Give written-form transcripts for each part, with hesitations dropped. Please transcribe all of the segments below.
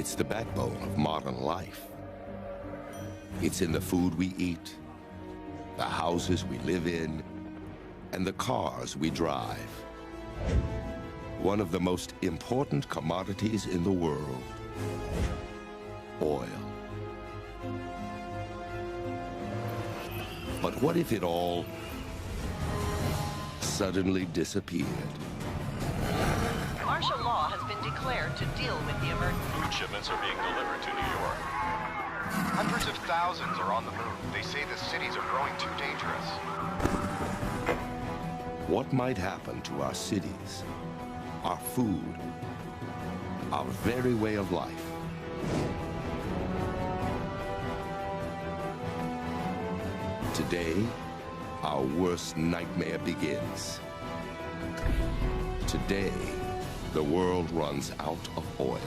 It's the backbone of modern life. It's in the food we eat, the houses we live in, and the cars we drive. One of the most important commodities in the world, oil. But what if it all suddenly disappeared? Martial law has been declared to deal with the emergency. Food shipments are being delivered to New York. Hundreds of thousands are on the move. They say the cities are growing too dangerous. What might happen to our cities, our food, our very way of life? Today, our worst nightmare begins. Today, the world runs out of oil.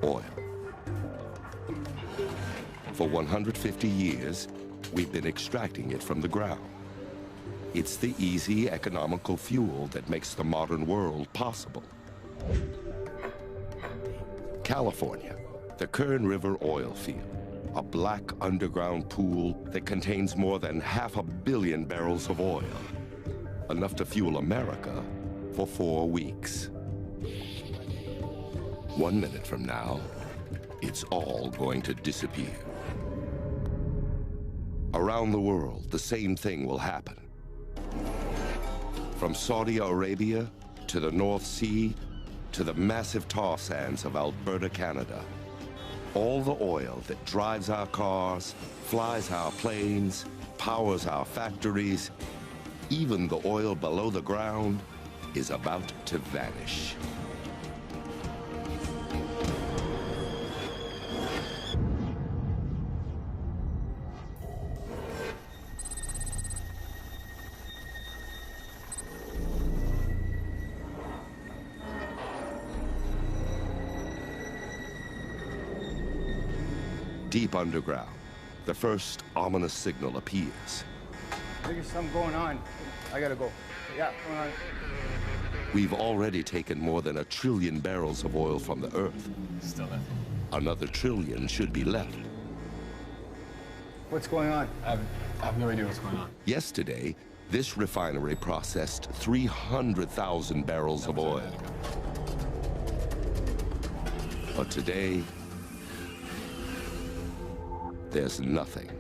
Oil. For 150 years, we've been extracting it from the ground. It's the easy, economical fuel that makes the modern world possible. California, the Kern River oil field, a black underground pool that contains more than 500 million barrels of oil, enough to fuel America for 4 weeks. 1 minute from now, it's all going to disappear. Around the world, the same thing will happen. From Saudi Arabia to the North Sea to the massive tar sands of Alberta, Canada. All the oil that drives our cars, flies our planes, powers our factories, even the oil below the ground, is about to vanish. Deep underground, the first ominous signal appears. There's something going on. I gotta go. Yeah, going on. We've already taken more than 1 trillion barrels of oil from the Earth. Still nothing. Another trillion should be left. What's going on? I have no idea what's going on. Yesterday, this refinery processed 300,000 barrels of oil. But today, there's nothing.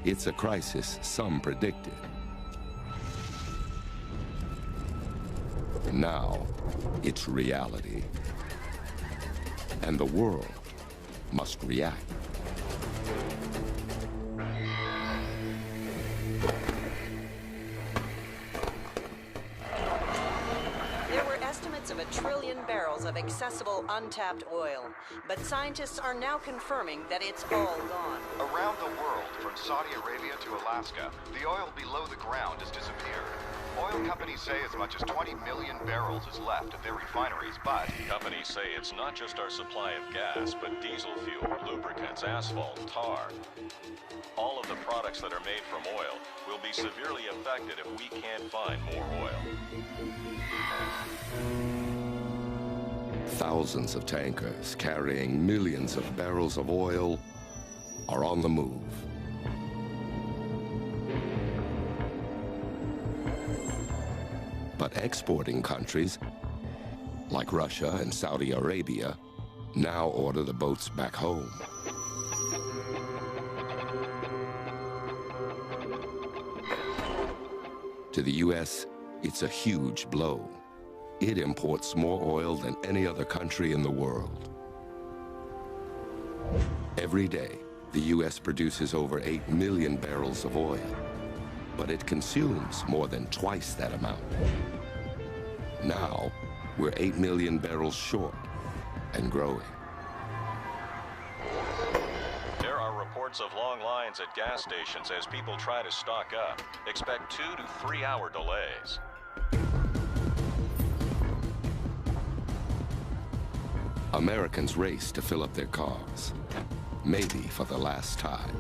It's a crisis some predicted. Now, it's reality. And the world must react. Estimates of 1 trillion barrels of accessible untapped oil, but scientists are now confirming that it's all gone. Around the world, from Saudi Arabia to Alaska, the oil below the ground has disappeared. Oil companies say as much as 20 million barrels is left at their refineries, but Companies say it's not just our supply of gas, but diesel fuel, lubricants, asphalt, tar. All of the products that are made from oil will be severely affected if we can't find more oil. Thousands of tankers carrying millions of barrels of oil are on the move. But exporting countries, like Russia and Saudi Arabia, now order the boats back home. To the U.S., it's a huge blow. It imports more oil than any other country in the world. Every day, the U.S. produces over 8 million barrels of oil, but it consumes more than twice that amount. Now, we're 8 million barrels short and growing. There are reports of long lines at gas stations as people try to stock up. Expect 2 to 3 hour delays. Americans race to fill up their cars. maybe for the last time.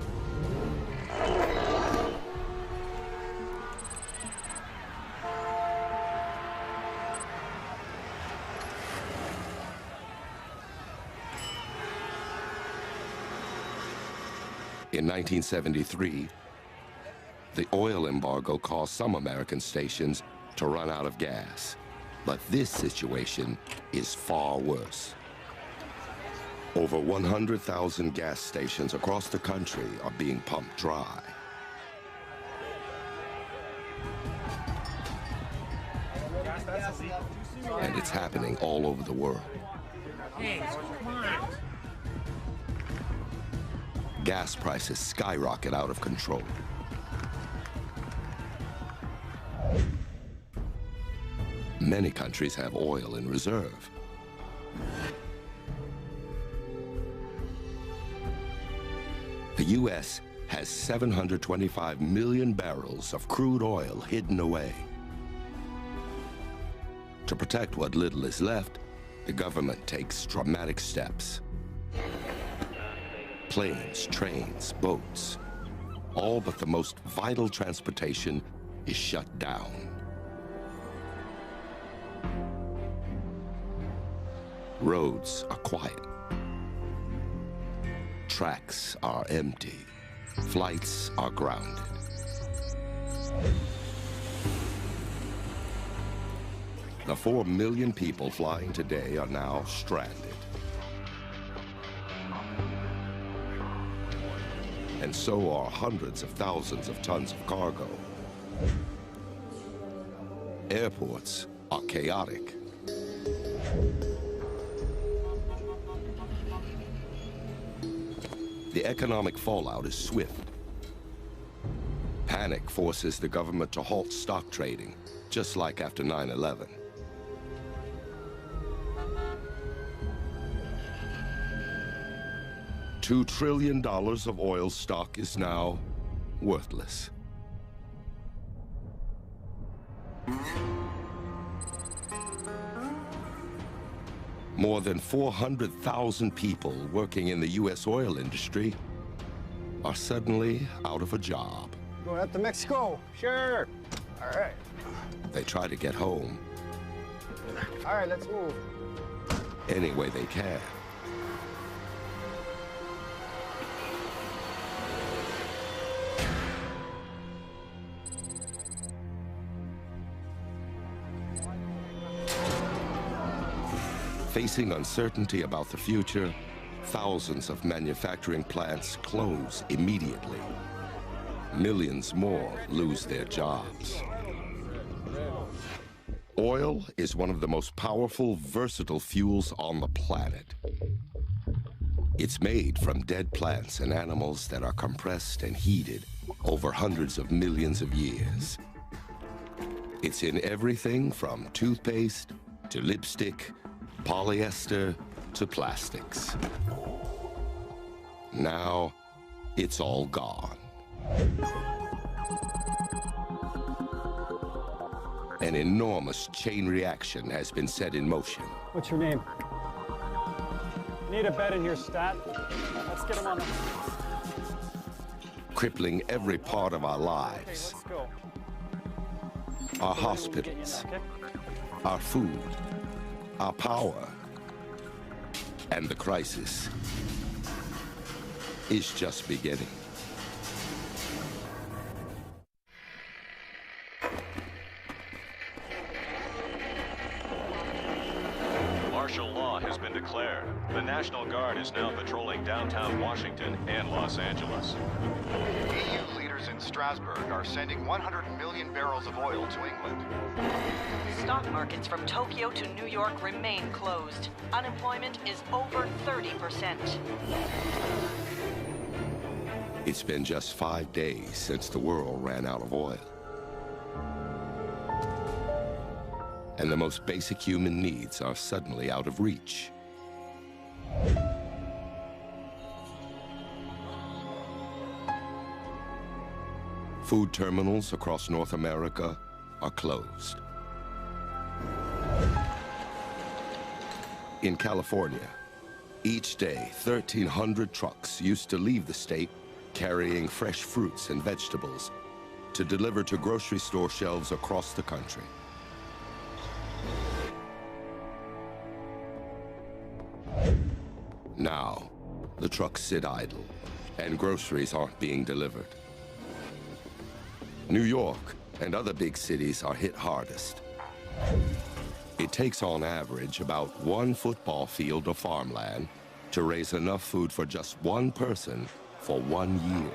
In 1973, the oil embargo caused some American stations to run out of gas. But this situation is far worse. Over 100,000 gas stations across the country are being pumped dry. And it's happening all over the world. Gas prices skyrocket out of control. Many countries have oil in reserve. The U.S. has 725 million barrels of crude oil hidden away. To protect what little is left, the government takes dramatic steps. Planes, trains, boats, all but the most vital transportation is shut down. Roads are quiet. Tracks are empty. Flights are grounded. The 4 million people flying today are now stranded. And so are hundreds of thousands of tons of cargo. Airports are chaotic. The economic fallout is swift. Panic forces the government to halt stock trading, just like after 9/11. $2 trillion of oil stock is now worthless. More than 400,000 people working in the U.S. oil industry are suddenly out of a job. Going up to Mexico? Sure. All right. They try to get home All right, let's move. any way they can. Facing uncertainty about the future, thousands of manufacturing plants close immediately. Millions more lose their jobs. Oil is one of the most powerful, versatile fuels on the planet. It's made from dead plants and animals that are compressed and heated over hundreds of millions of years. It's in everything from toothpaste to lipstick, polyester to plastics. Now, it's all gone. An enormous chain reaction has been set in motion. What's your name? Need a bed in here, Stat. Let's get him on the... Crippling every part of our lives. Let's go. Our hospitals, our food, our power, and the crisis is just beginning. Martial law has been declared. The National Guard is now patrolling downtown Washington and Los Angeles. EU leaders in Strasbourg are sending 100 million barrels of oil to England. Stock markets from Tokyo to New York remain closed. Unemployment is over 30%. It's been just 5 days since the world ran out of oil. And the most basic human needs are suddenly out of reach. Food terminals across North America are closed. In California, Each day, 1,300 trucks used to leave the state carrying fresh fruits and vegetables to deliver to grocery store shelves across the country. Now, the trucks sit idle, and groceries aren't being delivered. New York and other big cities are hit hardest. It takes on average about 1 football field of farmland to raise enough food for just one person for 1 year.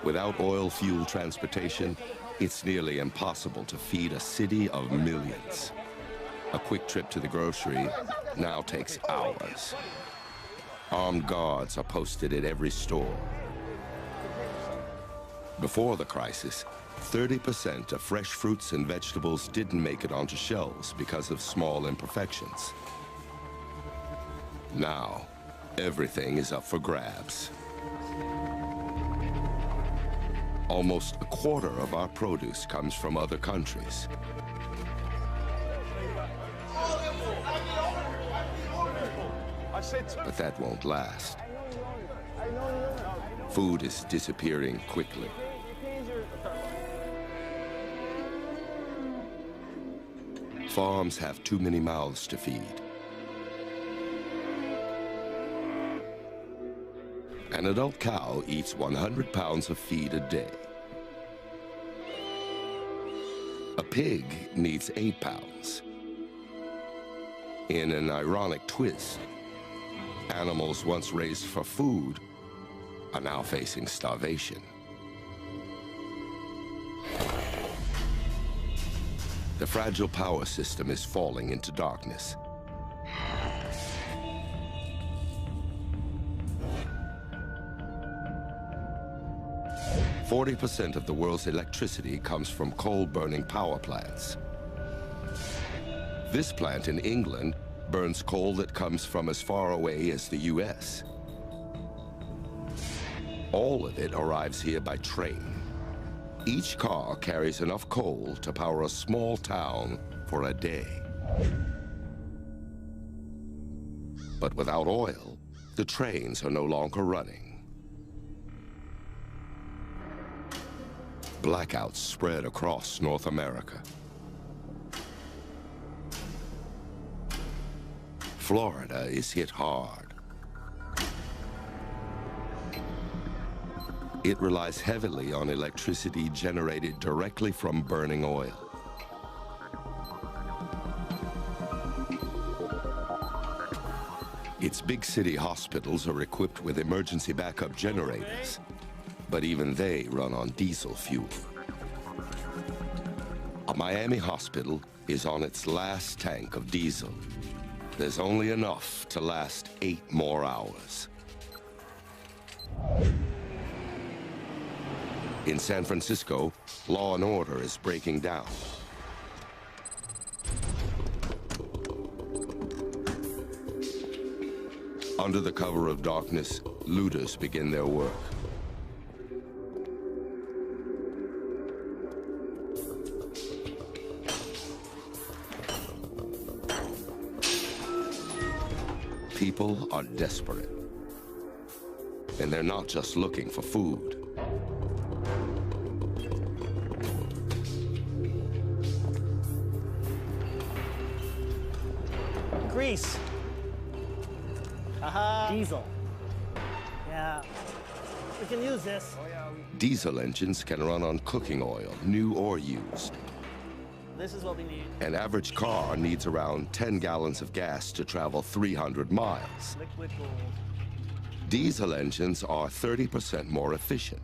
Without oil-fueled transportation, it's nearly impossible to feed a city of millions. A quick trip to the grocery now takes hours. Armed guards are posted at every store. Before the crisis, 30% of fresh fruits and vegetables didn't make it onto shelves because of small imperfections. Now, everything is up for grabs. Almost a quarter of our produce comes from other countries. But that won't last. Food is disappearing quickly. Farms have too many mouths to feed. An adult cow eats 100 pounds of feed a day. A pig needs 8 pounds. In an ironic twist, animals once raised for food are now facing starvation. The fragile power system is falling into darkness. % of the world's electricity comes from coal-burning power plants. This plant in England burns coal that comes from as far away as the US. All of it arrives here by train. Each car carries enough coal to power a small town for a day. But without oil, the trains are no longer running. Blackouts spread across North America. Florida is hit hard. It relies heavily on electricity generated directly from burning oil. Its big city hospitals are equipped with emergency backup generators, but even they run on diesel fuel. A Miami hospital is on its last tank of diesel. There's only enough to last 8 more hours. In San Francisco, law and order is breaking down. Under the cover of darkness, looters begin their work. People are desperate. And they're not just looking for food. Grease. Diesel. Yeah. We can use this. Diesel engines can run on cooking oil, new or used. This is what we need. An average car needs around 10 gallons of gas to travel 300 miles. Liquid gold. Diesel engines are 30% more efficient.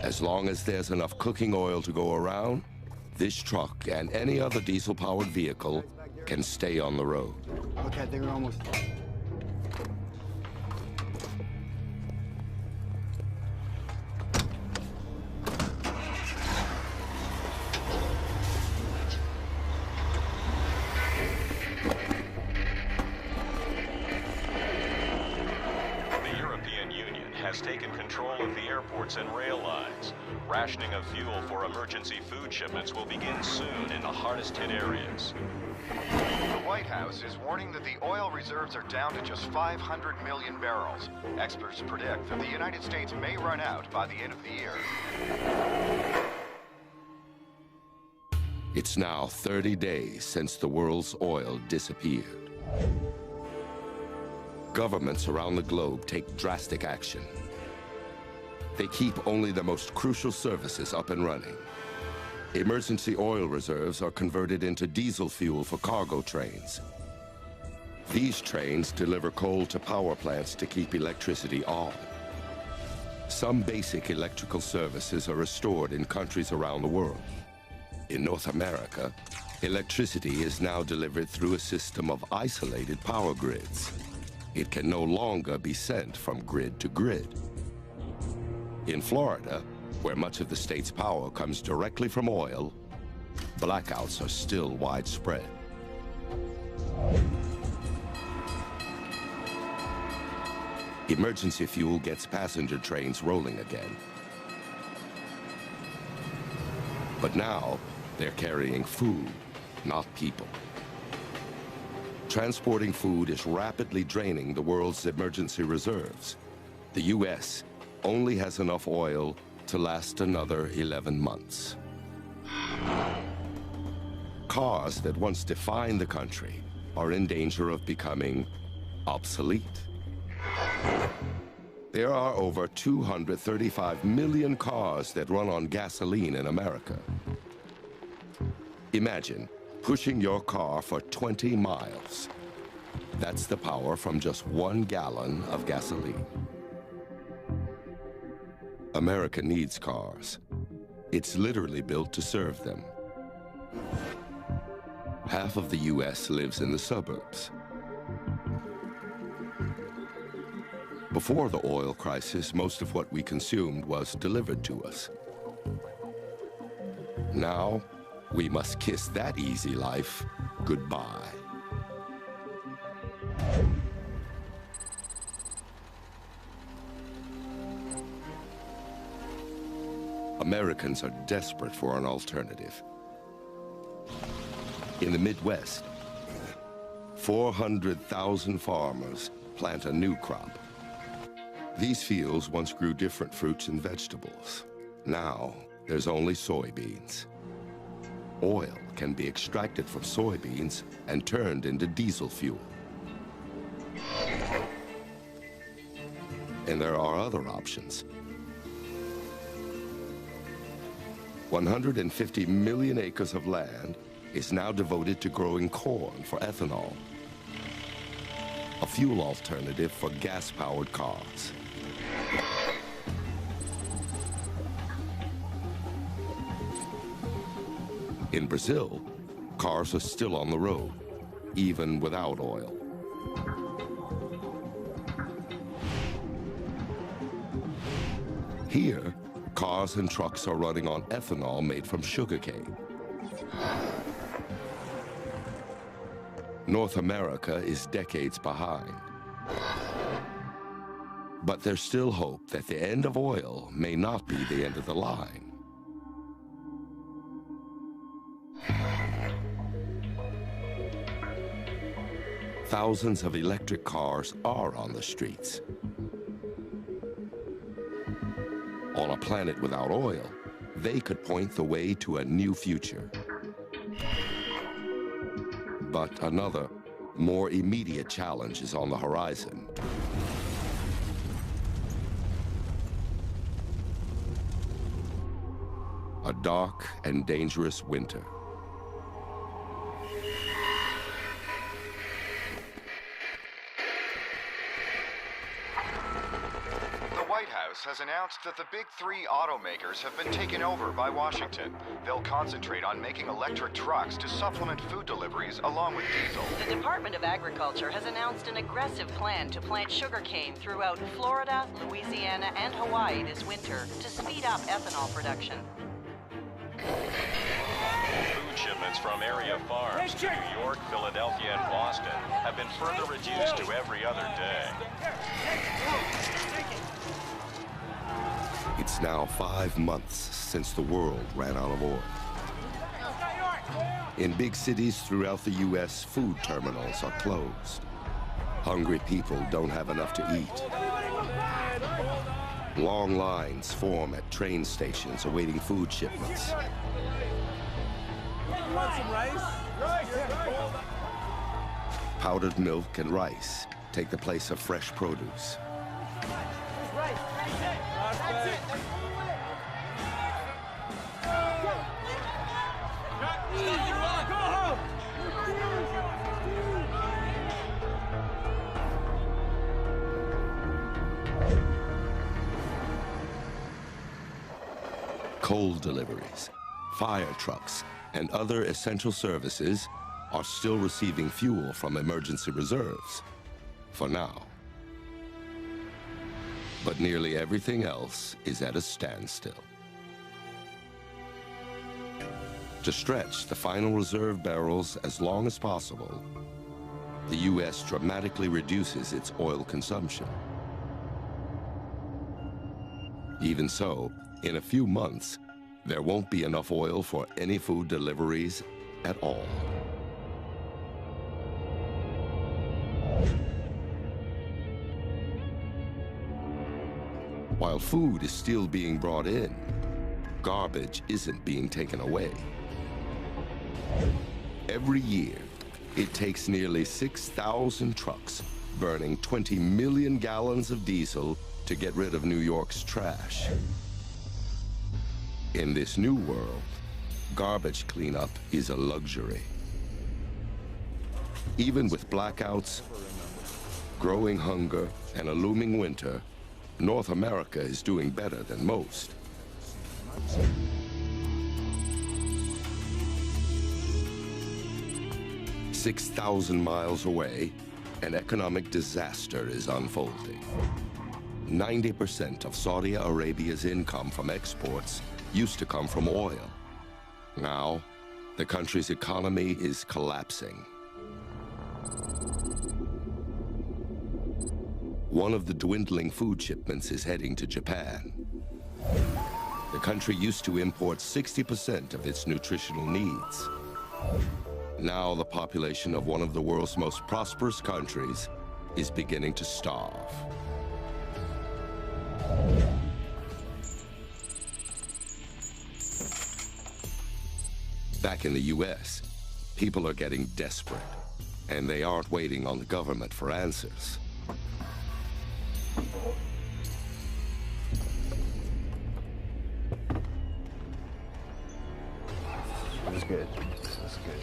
As long as there's enough cooking oil to go around, this truck and any other diesel-powered vehicle can stay on the road. Okay, I think we're almost. The European Union has taken control of the air airports and rail lines. Rationing of fuel for emergency food shipments will begin soon in the hardest hit areas. The White House is warning that the oil reserves are down to just 500 million barrels. Experts predict that the United States may run out by the end of the year. It's now 30 days since the world's oil disappeared. Governments around the globe take drastic action. They keep only the most crucial services up and running. Emergency oil reserves are converted into diesel fuel for cargo trains. These trains deliver coal to power plants to keep electricity on. Some basic electrical services are restored in countries around the world. In North America, electricity is now delivered through a system of isolated power grids. It can no longer be sent from grid to grid. In Florida, where much of the state's power comes directly from oil, blackouts are still widespread. Emergency fuel gets passenger trains rolling again. But now, they're carrying food, not people. Transporting food is rapidly draining the world's emergency reserves. The U.S. only has enough oil to last another 11 months. Cars that once defined the country are in danger of becoming obsolete. There are over 235 million cars that run on gasoline in America. Imagine pushing your car for 20 miles. That's the power from just 1 gallon of gasoline. America needs cars. It's literally built to serve them. Half of the U.S. lives in the suburbs. Before the oil crisis, most of what we consumed was delivered to us. Now, we must kiss that easy life goodbye. Americans are desperate for an alternative. In the Midwest, 400,000 farmers plant a new crop. These fields once grew different fruits and vegetables. Now, there's only soybeans. Oil can be extracted from soybeans and turned into diesel fuel. And there are other options. 150 million acres of land is now devoted to growing corn for ethanol, a fuel alternative for gas-powered cars. In Brazil, cars are still on the road, even without oil. Here, cars and trucks are running on ethanol made from sugarcane. North America is decades behind. But there's still hope that the end of oil may not be the end of the line. Thousands of electric cars are on the streets. On a planet without oil, they could point the way to a new future. But another, more immediate challenge is on the horizon. A dark and dangerous winter. Has announced that the big three automakers have been taken over by Washington. They'll concentrate on making electric trucks to supplement food deliveries along with diesel. The Department of Agriculture has announced an aggressive plan to plant sugarcane throughout Florida, Louisiana, and Hawaii this winter to speed up ethanol production. Food shipments from area farms to New York, Philadelphia, and Boston have been further reduced to every other day. It's now 5 months since the world ran out of oil. In big cities throughout the U.S., food terminals are closed. Hungry people don't have enough to eat. Long lines form at train stations awaiting food shipments. Powdered milk and rice take the place of fresh produce. Coal deliveries, fire trucks, and other essential services are still receiving fuel from emergency reserves, for now. But nearly everything else is at a standstill. To stretch the final reserve barrels as long as possible, the U.S. dramatically reduces its oil consumption. Even so, in a few months, there won't be enough oil for any food deliveries at all. While food is still being brought in, garbage isn't being taken away. Every year, it takes nearly 6,000 trucks burning 20 million gallons of diesel to get rid of New York's trash. In this new world, garbage cleanup is a luxury. Even with blackouts, growing hunger, and a looming winter, North America is doing better than most. "6,000 miles away, an economic disaster is unfolding. 90% of Saudi Arabia's income from exports used to come from oil. Now, the country's economy is collapsing. One of the dwindling food shipments is heading to Japan. The country used to import 60% of its nutritional needs. Now the population of one of the world's most prosperous countries is beginning to starve. Back in the U.S., people are getting desperate, and they aren't waiting on the government for answers. That's good. That's good.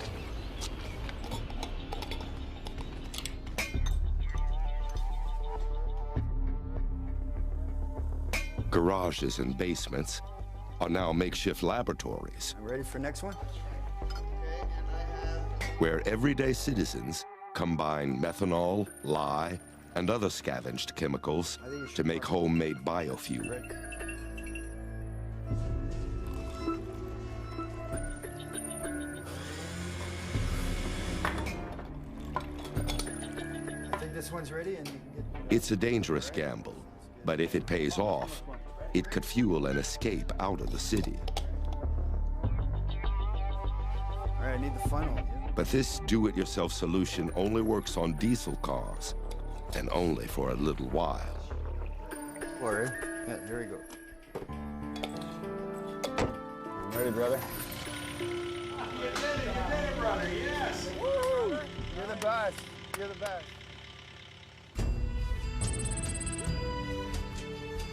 Garages and basements are now makeshift laboratories. I'm ready for next one. Where everyday citizens combine methanol, lye, and other scavenged chemicals to make homemade biofuel. I think this one's ready and you can get... It's a dangerous gamble, but if it pays off, it could fuel an escape out of the city. All right, I need the funnel. But this do-it-yourself solution only works on diesel cars, and only for a little while. Alright. Yeah, there we go. I'm ready, brother. You're the best. You're the best.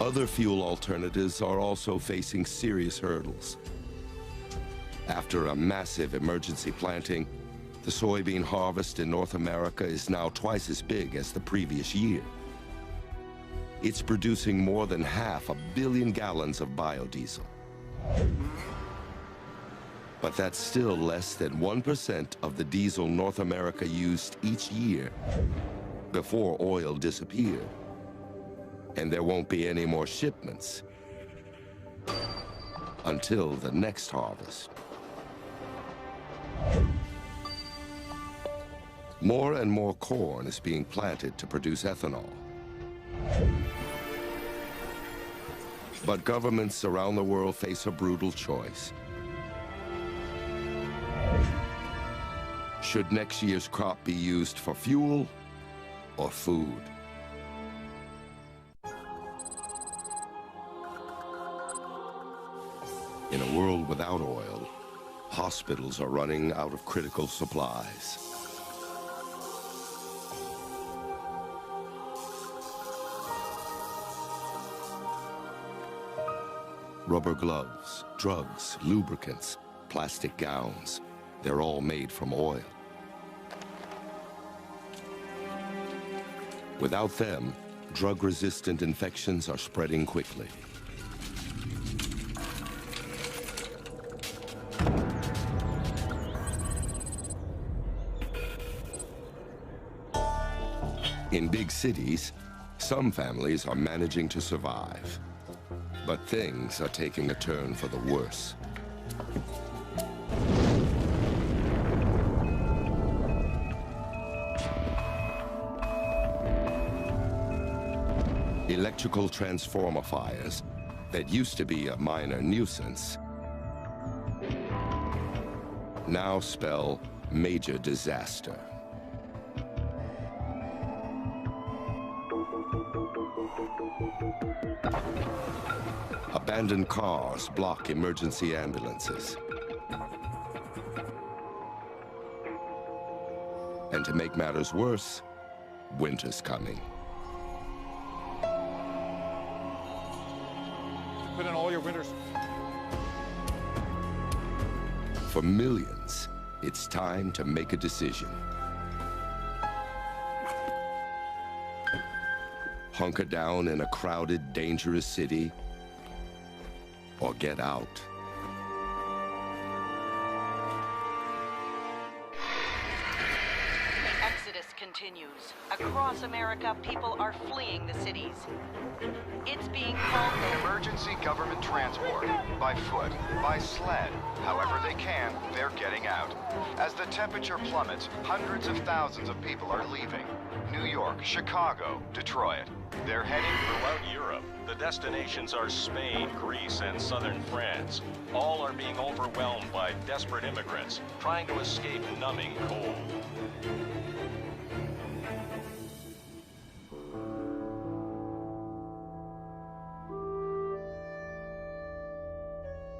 Other fuel alternatives are also facing serious hurdles. After a massive emergency planting, the soybean harvest in North America is now twice as big as the previous year. It's producing more than 500 million gallons of biodiesel. But that's still less than 1% of the diesel North America used each year before oil disappeared. And there won't be any more shipments until the next harvest. More and more corn is being planted to produce ethanol. But governments around the world face a brutal choice. Should next year's crop be used for fuel or food? In a world without oil, hospitals are running out of critical supplies. Rubber gloves, drugs, lubricants, plastic gowns, they're all made from oil. Without them, drug-resistant infections are spreading quickly. In big cities, some families are managing to survive. But things are taking a turn for the worse. Electrical transformer fires that used to be a minor nuisance now spell major disaster. Abandoned cars block emergency ambulances. And to make matters worse, winter's coming. Put in all your winters. For millions, it's time to make a decision. Hunker down in a crowded, dangerous city, or get out. The exodus continues. Across America, people are fleeing the cities. It's being called Emergency government transport. By foot, by sled. However they can, they're getting out. As the temperature plummets, hundreds of thousands of people are leaving. New York, Chicago, Detroit. They're heading Throughout Europe, the destinations are Spain, Greece, and southern France. All are being overwhelmed by desperate immigrants trying to escape numbing cold.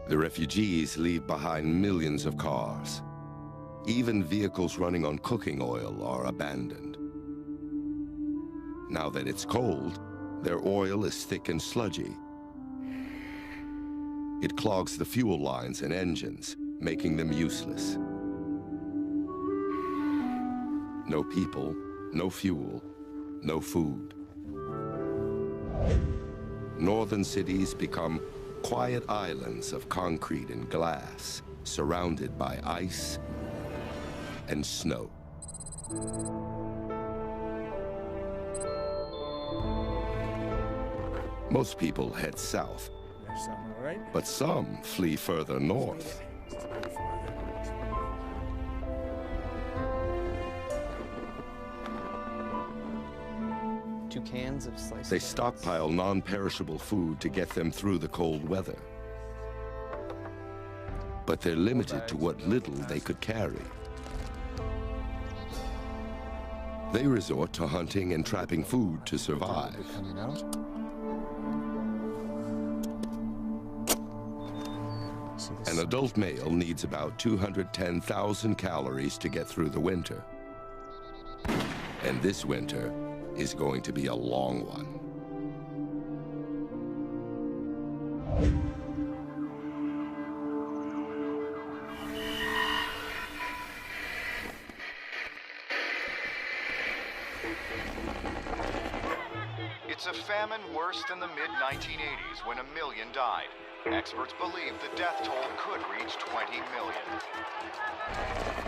The refugees leave behind millions of cars. Even vehicles running on cooking oil are abandoned. Now that it's cold, their oil is thick and sludgy. It clogs the fuel lines and engines, making them useless. No people, no fuel, no food. Northern cities become quiet islands of concrete and glass, surrounded by ice and snow. Most people head south, but some flee further north. Cans of sliced They stockpile non-perishable food to get them through the cold weather. But they're limited to what little they could carry. They resort to hunting and trapping food to survive. An adult male needs about 210,000 calories to get through the winter. And this winter is going to be a long one. It's a famine worse than the mid-1980s when 1 million died. Experts believe the death toll could reach 20 million.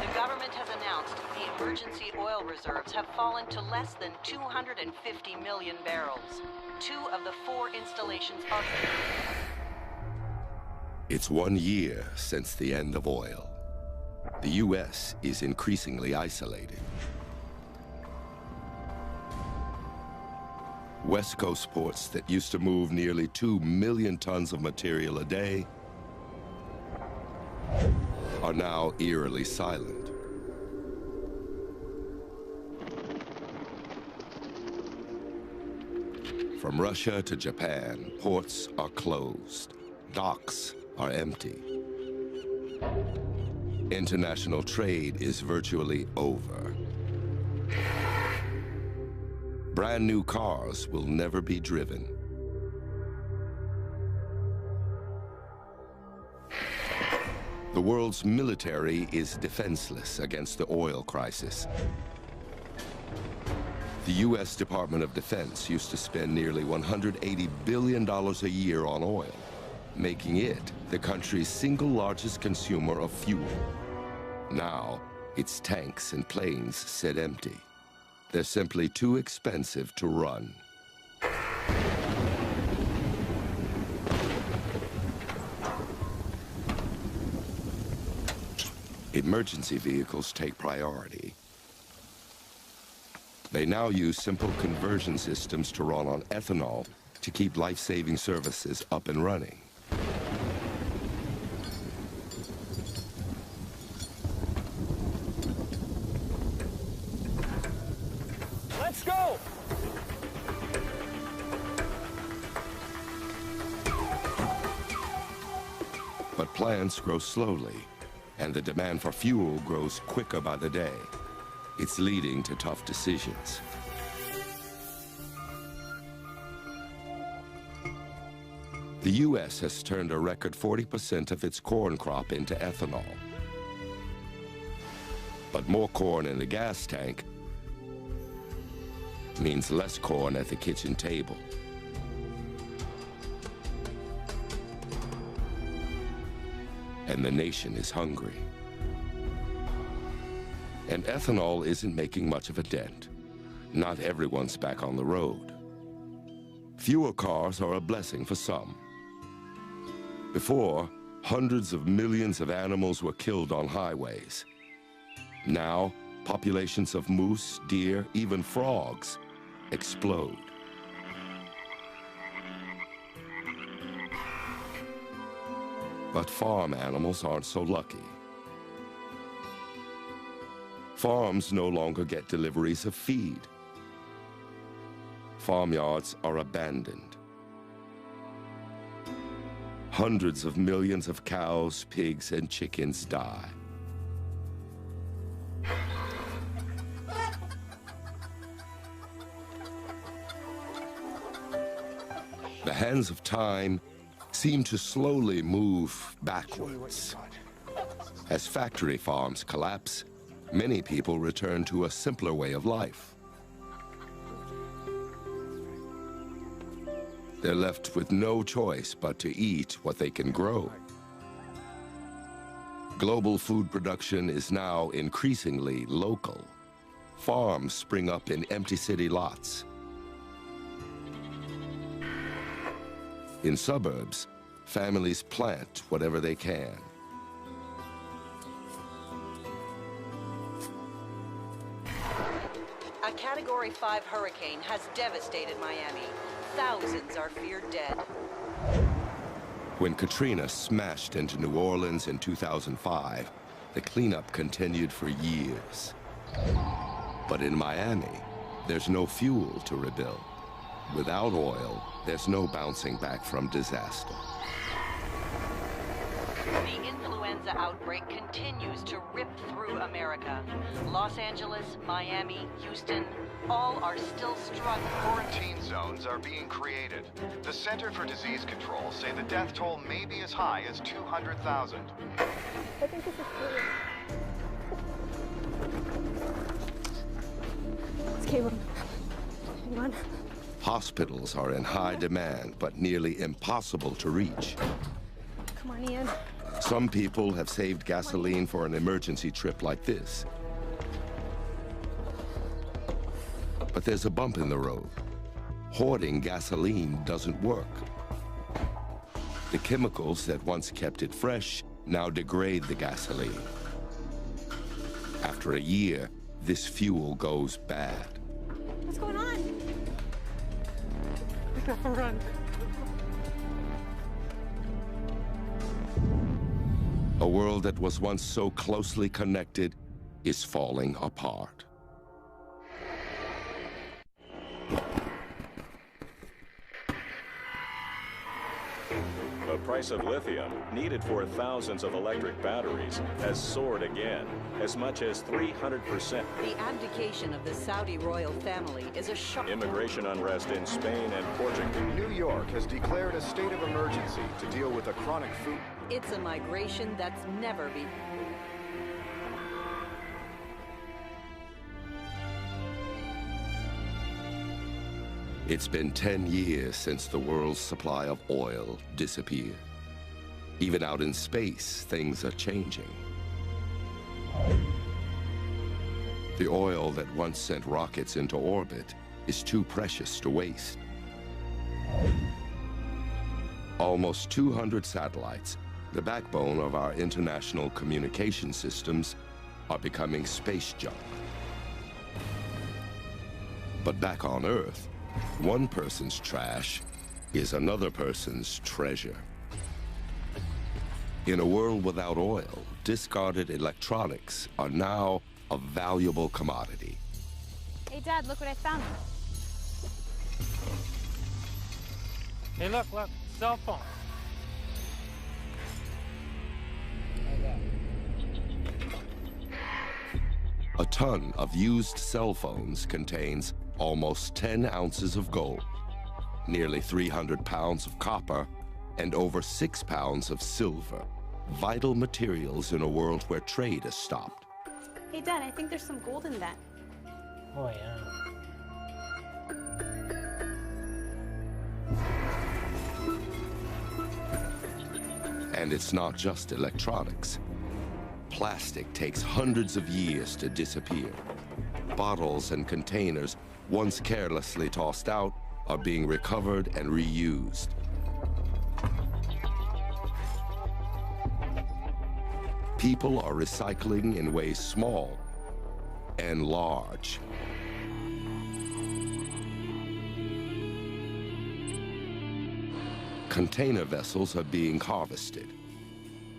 The government has announced the emergency oil reserves have fallen to less than 250 million barrels. 2 of the 4 installations are... It's 1 year since the end of oil. The U.S. is increasingly isolated. West Coast ports that used to move nearly 2 million tons of material a day are now eerily silent. From Russia to Japan, ports are closed. Docks are empty. International trade is virtually over. Brand new cars will never be driven. The world's military is defenseless against the oil crisis. The U.S. Department of Defense used to spend nearly $180 billion a year on oil, making it the country's single largest consumer of fuel. Now, its tanks and planes sit empty. They're simply too expensive to run. Emergency vehicles take priority. They now use simple conversion systems to run on ethanol to keep life-saving services up and running. Let's go! But plants grow slowly, and the demand for fuel grows quicker by the day. It's leading to tough decisions. The U.S. has turned a record 40% of its corn crop into ethanol. But more corn in the gas tank means less corn at the kitchen table. And the nation is hungry. And ethanol isn't making much of a dent. Not everyone's back on the road. Fewer cars are a blessing for some. Before, hundreds of millions of animals were killed on highways. Now, populations of moose, deer, even frogs explode. But farm animals aren't so lucky. Farms no longer get deliveries of feed. Farmyards are abandoned. Hundreds of millions of cows, pigs, and chickens die. The hands of time seem to slowly move backwards. As factory farms collapse, many people return to a simpler way of life. They're left with no choice but to eat what they can grow. Global food production is now increasingly local. Farms spring up in empty city lots. In suburbs, families plant whatever they can. A Category 5 hurricane has devastated Miami. Thousands are feared dead. When Katrina smashed into New Orleans in 2005, the cleanup continued for years. But in Miami, there's no fuel to rebuild. Without oil, there's no bouncing back from disaster. The influenza outbreak continues to rip through America. Los Angeles, Miami, Houston, all are still struggling. Quarantine zones are being created. The Center for Disease Control say the death toll may be as high as 200,000. I think this is cool. It's Caleb. Hang on. Hospitals are in high demand, but nearly impossible to reach. Come on, Ian. Some people have saved gasoline for an emergency trip like this. But there's a bump in the road. Hoarding gasoline doesn't work. The chemicals that once kept it fresh now degrade the gasoline. After a year, this fuel goes bad. What's going on? Run. A world that was once so closely connected is falling apart. The price of lithium, needed for thousands of electric batteries, has soared again, as much as 300%. The abdication of the Saudi royal family is a shock. Immigration unrest in Spain and Portugal. New York has declared a state of emergency to deal with a chronic food. It's a migration that's never been. It's been 10 years since the world's supply of oil disappeared. Even out in space, things are changing. The oil that once sent rockets into orbit is too precious to waste. Almost 200 satellites, the backbone of our international communication systems, are becoming space junk. But back on Earth, one person's trash is another person's treasure. In a world without oil, discarded electronics are now a valuable commodity. Hey, Dad, look what I found. Hey, look, cell phone. A ton of used cell phones contains almost 10 ounces of gold, nearly 300 pounds of copper, and over 6 pounds of silver, vital materials in a world where trade has stopped. Hey, Dad, I think there's some gold in that. Oh, yeah. And it's not just electronics. Plastic takes hundreds of years to disappear. Bottles and containers, once carelessly tossed out, are being recovered and reused. People are recycling in ways small and large. Container vessels are being harvested.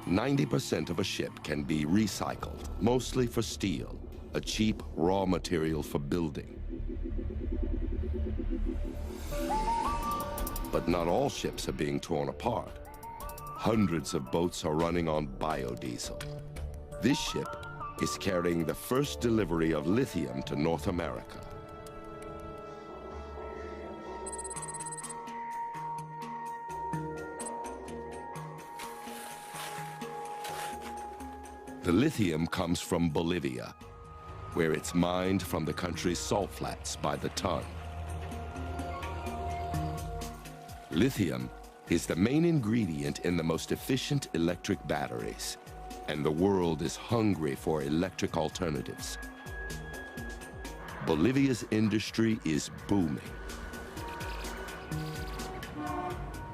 90% of a ship can be recycled, mostly for steel, a cheap raw material for building. But not all ships are being torn apart. Hundreds of boats are running on biodiesel. This ship is carrying the first delivery of lithium to North America. The lithium comes from Bolivia, where it's mined from the country's salt flats by the ton. Lithium is the main ingredient in the most efficient electric batteries, and the world is hungry for electric alternatives. Bolivia's industry is booming.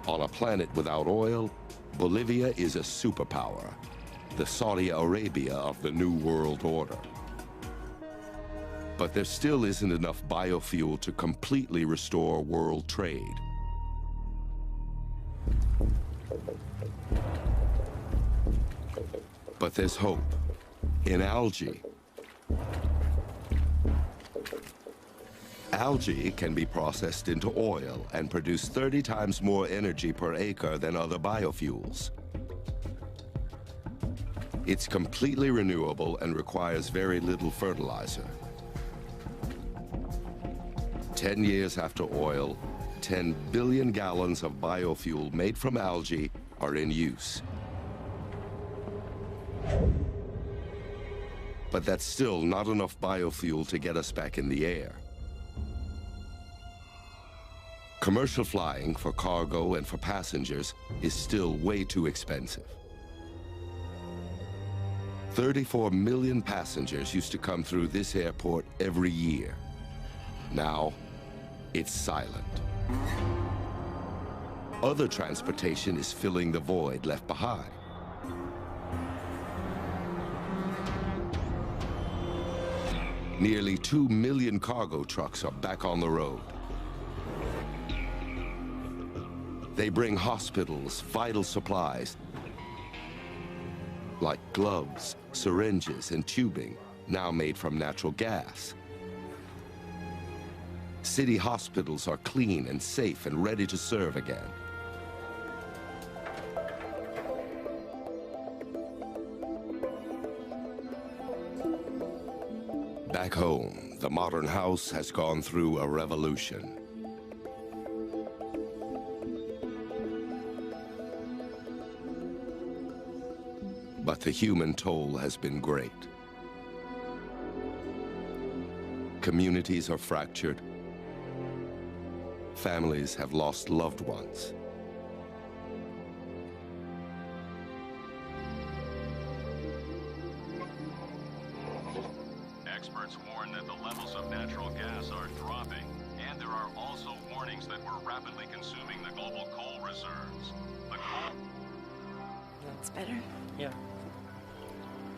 On a planet without oil, Bolivia is a superpower, the Saudi Arabia of the New World Order. But there still isn't enough biofuel to completely restore world trade. But there's hope in algae. Algae can be processed into oil and produce 30 times more energy per acre than other biofuels. It's completely renewable and requires very little fertilizer. 10 years after oil, 10 billion gallons of biofuel made from algae are in use. But that's still not enough biofuel to get us back in the air. Commercial flying for cargo and for passengers is still way too expensive. 34 million passengers used to come through this airport every year. Now, it's silent. Other transportation is filling the void left behind. Nearly 2 million cargo trucks are back on the road. They bring hospitals vital supplies like gloves, syringes, and tubing, now made from natural gas. City hospitals are clean and safe and ready to serve again. Back home, the modern house has gone through a revolution. But the human toll has been great. Communities are fractured. Families have lost loved ones. Experts warn that the levels of natural gas are dropping, and there are also warnings that we're rapidly consuming the global coal reserves. The coal... That's better. Yeah.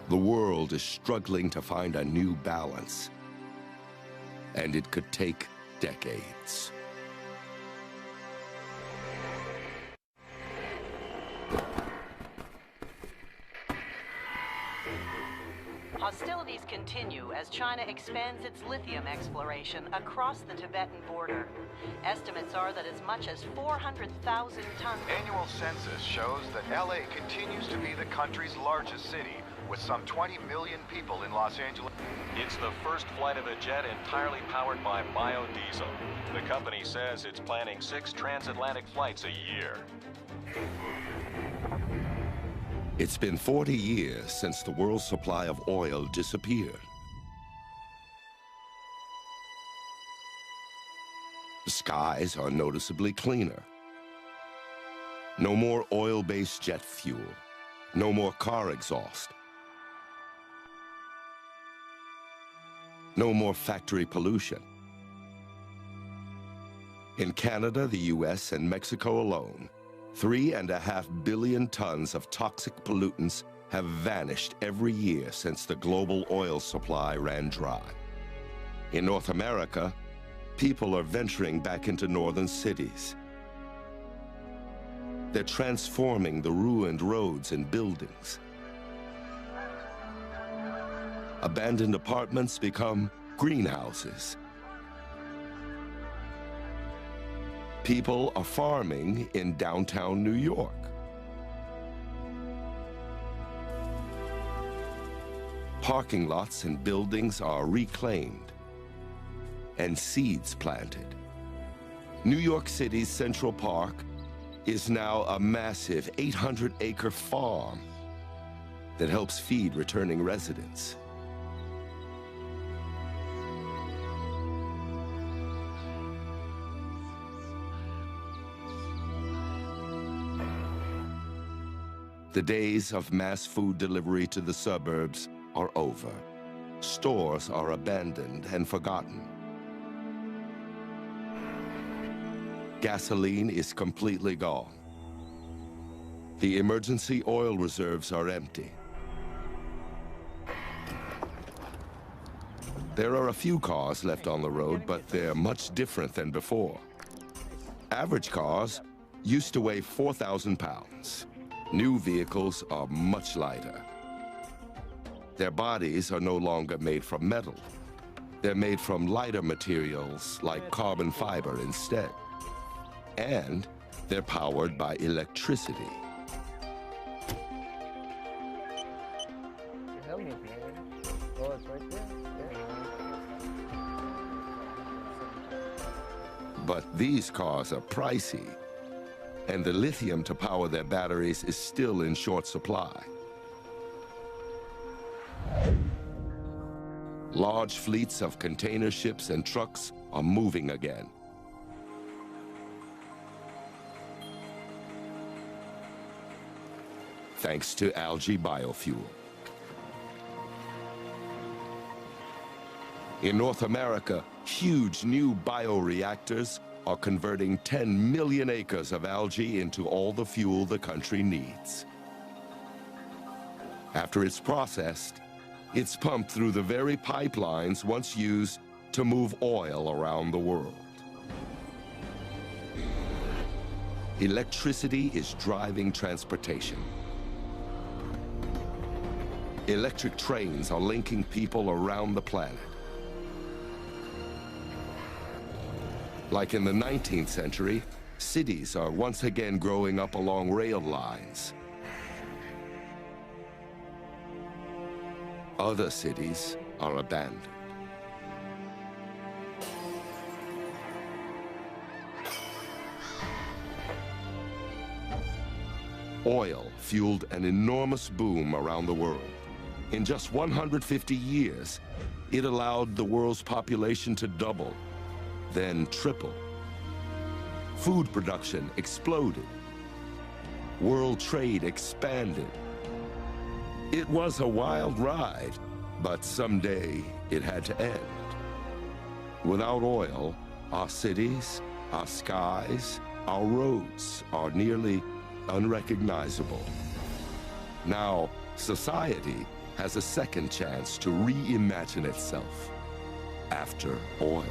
The world is struggling to find a new balance, and it could take decades. Hostilities continue as China expands its lithium exploration across the Tibetan border. Estimates are that as much as 400,000 tons... Annual census shows that LA continues to be the country's largest city, with some 20 million people in Los Angeles. It's the first flight of a jet entirely powered by biodiesel. The company says it's planning 6 transatlantic flights a year. It's been 40 years since the world's supply of oil disappeared. The skies are noticeably cleaner. No more oil-based jet fuel. No more car exhaust. No more factory pollution. In Canada, the US, and Mexico alone, 3.5 billion tons of toxic pollutants have vanished every year since the global oil supply ran dry. In North America, people are venturing back into northern cities. They're transforming the ruined roads and buildings. Abandoned apartments become greenhouses. People are farming in downtown New York. Parking lots and buildings are reclaimed and seeds planted. New York City's Central Park is now a massive 800-acre farm that helps feed returning residents. The days of mass food delivery to the suburbs are over. Stores are abandoned and forgotten. Gasoline is completely gone. The emergency oil reserves are empty. There are a few cars left on the road, but they're much different than before. Average cars used to weigh 4,000 pounds. New vehicles are much lighter. Their bodies are no longer made from metal. They're made from lighter materials like carbon fiber instead. And they're powered by electricity. But these cars are pricey, and the lithium to power their batteries is still in short supply. Large fleets of container ships and trucks are moving again. Thanks to algae biofuel. In North America, huge new bioreactors are converting 10 million acres of algae into all the fuel the country needs. After it's processed, it's pumped through the very pipelines once used to move oil around the world. Electricity is driving transportation. Electric trains are linking people around the planet. Like in the 19th century, cities are once again growing up along rail lines. Other cities are abandoned. Oil fueled an enormous boom around the world. In just 150 years, it allowed the world's population to double, then triple. Food production exploded. World trade expanded. It was a wild ride, but someday it had to end. Without oil, our cities, our skies, our roads are nearly unrecognizable. Now, society has a second chance to reimagine itself after oil.